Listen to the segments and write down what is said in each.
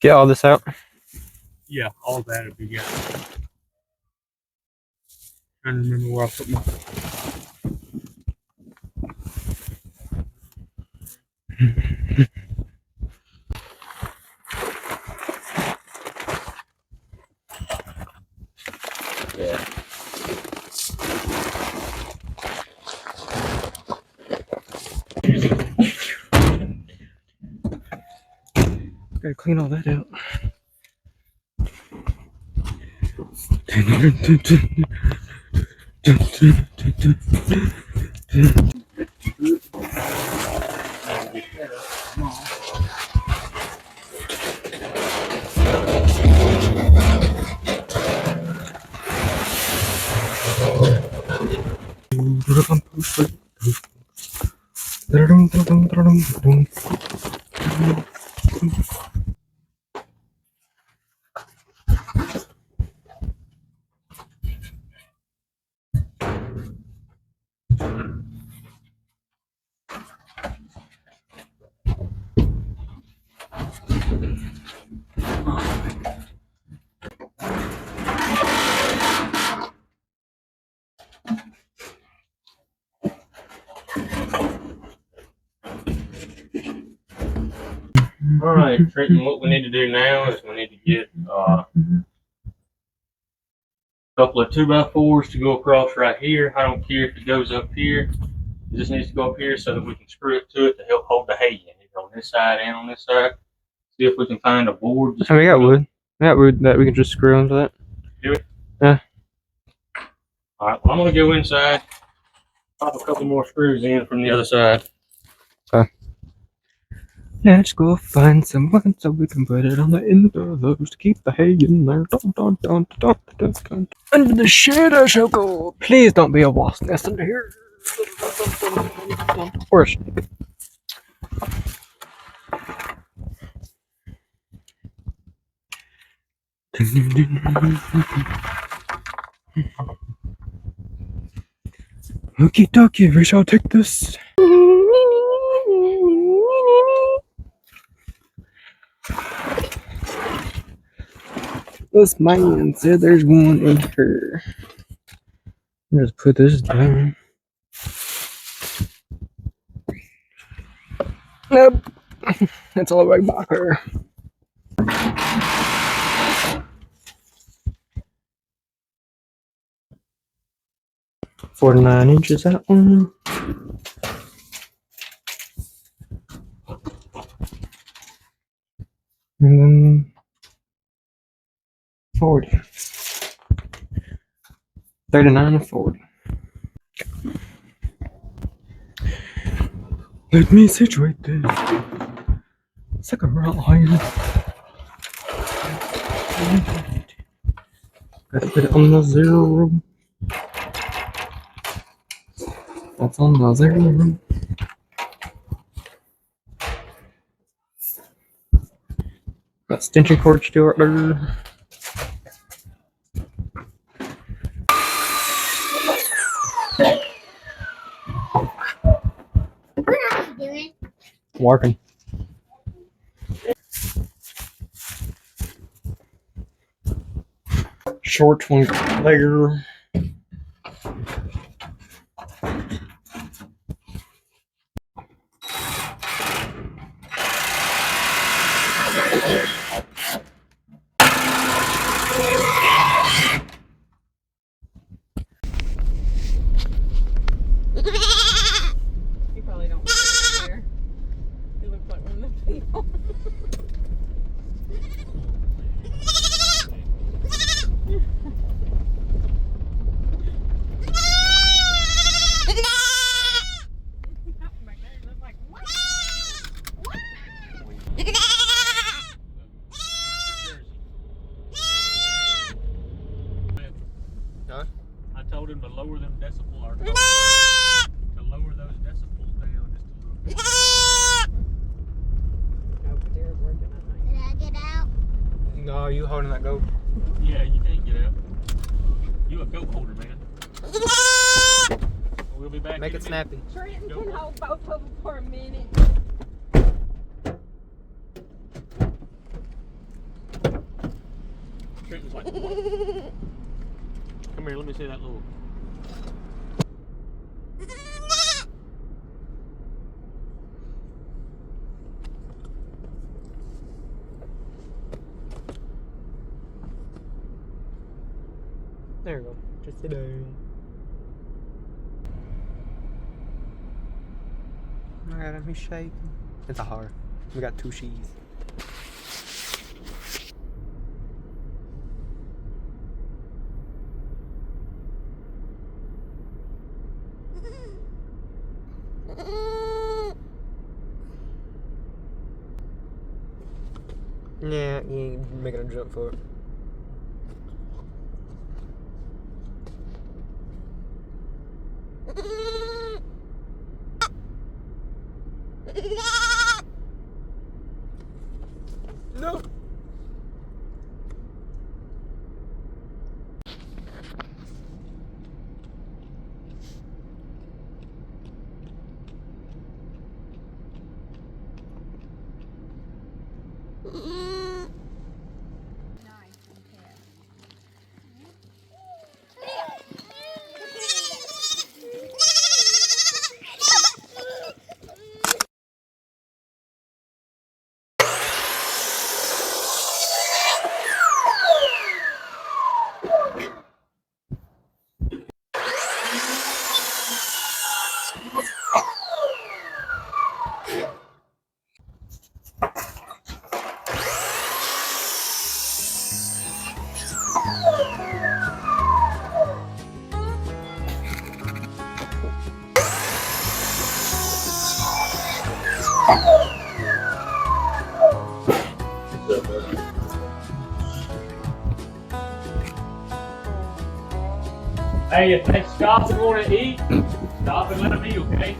Get all this out. Yeah, all that would be good. Trying to remember where I put my. Yeah. Gotta clean all that out. All right, Trenton. What we need to do now is we need to get a couple of 2x4s to go across right here. I don't care if it goes up here. It just needs to go up here so that we can screw it to it to help hold the hay in it on this side and on this side. See if we can find a board. Oh, we got wood. We got wood that we can just screw onto that. Do it? Yeah. All right, well, I'm going to go inside, pop a couple more screws in from the other side. Okay. Let's go find someone so we can put it on the end of those to keep the hay in there. Under the shed I shall go. Please don't be a wasp nest under here. Or a snake. Okie dokie, we shall take this. This man said there's one in here. Just put this down. Nope. It's all the way back here. $49 that one. And then 40. 39 and 40. Let me situate this. It's like a round iron. Gotta put it on the 0. That's on the 0. That extension cord still right there. Working. Short one there. You probably don't want to there. You look like one of the people. Huh? I told him to lower them decibel or to lower those decibels down just a little bit. Did I get out? No, you holding that goat. Yeah, you can't get out. You a goat holder, man. We'll be back. Make in it a minute. snappy. Trenton can hold both of them for a minute. It's like, come here, let me see that little. There you go. Just sit down. Look at him, he's shaking. It's a heart. We got 2 she's. Yeah, you ain't making a jump for it. No. Hey, if they stop and want to eat, stop and let them eat, okay?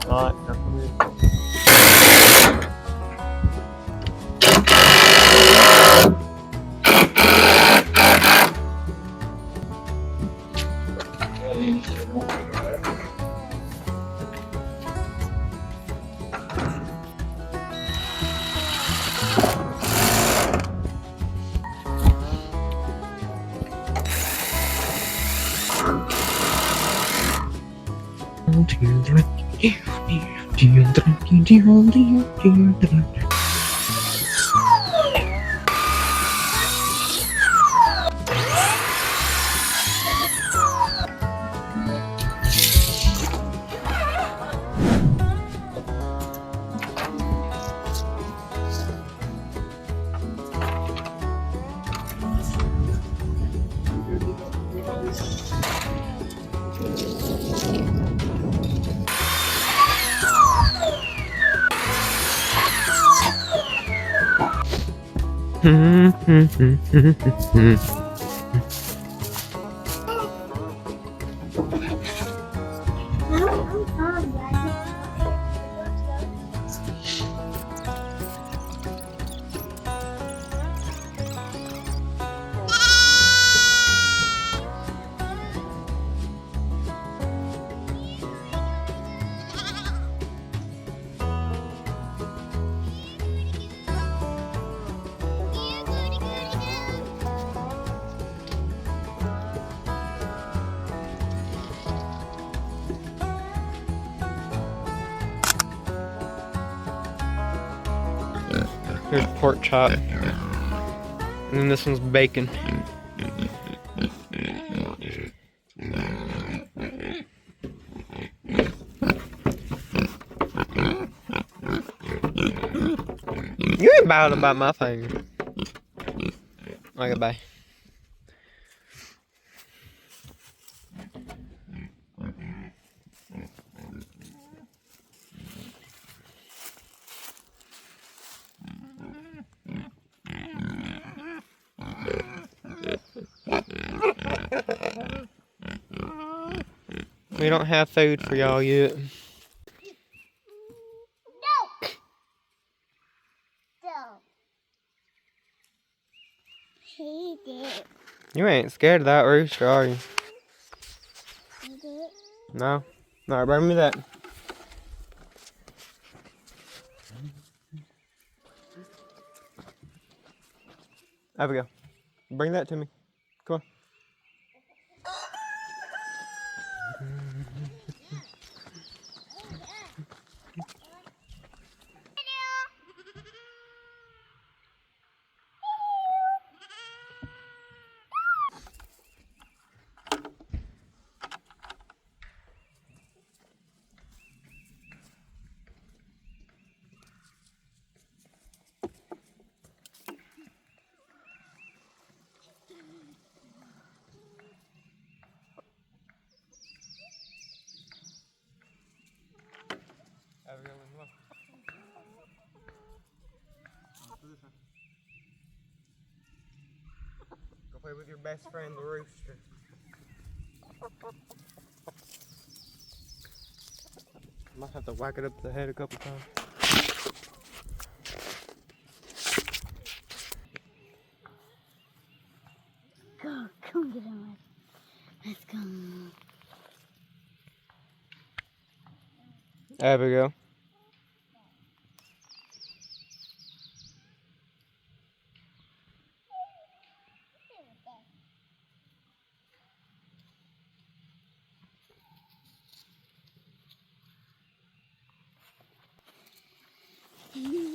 Alright, here's pork chop. And then this one's bacon. You ain't bothered about my finger. Okay, bye. We don't have food for y'all yet. No. No. He did. You ain't scared of that rooster, are you? He did. No? Alright, bring me that. Abigail, bring that to me. Come on. Abigail, come on. Go play with your best friend, the rooster. I might have to whack it up the head a couple times. Go, come get him. Let's go. Abigail. Mm-hmm.